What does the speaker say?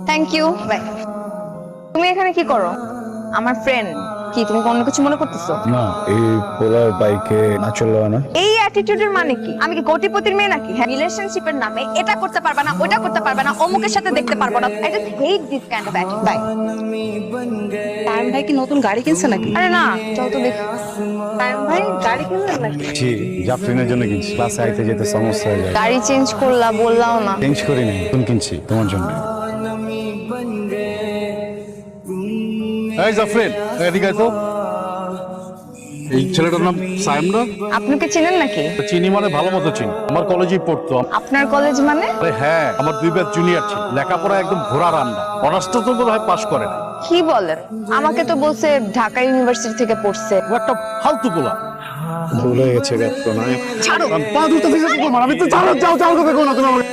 Thank you, by. তুমি এখানে কি করো? আমার ফ্রেন্ড। কি তুমি অন্য কিছু মনে করতেছো? না, এই পোলার বাইকে না চললো না। এই অ্যাটিটিউডের মানে কি? আমি কি কোটিপতির মেয়ে নাকি? হ্যাঁ, রিলেশনশিপের নামে এটা করতে পারবে না, ওইটা করতে পারবে না, অমুকের সাথে দেখতে পারবো না। I just hate this kind of attitude. Bye. তাইম ভাই কি নতুন গাড়ি কিনছে নাকি? আরে না, চল তো দেখি। তাইম ভাই গাড়ি কিনলেন নাকি? জি, জাফরিনের জন্য কিনছি। ক্লাসে আইতে যেতে সমস্যা হয়ে যায়। গাড়ি চেঞ্জ করলা, বললাও না। চেঞ্জ করি নাই, নতুন কিনছি তোমার জন্য। এই জাফরিন, এদিকে আয় তো। এই ছেলেটার নাম সাইম না? আপনি কি চিনেন নাকি? চিনি মানে ভালো মতো চিনি, আমার কলেজেই পড়তো। আপনার কলেজ মানে? আরে হ্যাঁ, আমার 2 ব্যাচ জুনিয়র ছিল। লেখাপড়া একদম ঘোড়া রান্না। অনার্সটা তো বোধহয় পাশ করে নাই। কি বলেন? আমাকে তো বলছে ঢাকা ইউনিভার্সিটি থেকে পড়ছে। ও একটা ফালতু পোলা। ভুল হয়ে গেছে গাত্র না। ছাড়ো, পা ধুতে দিতে তোমার। আমি তো ছাড়ো, যাও যাও, কথা কো না তুমি আমাকে।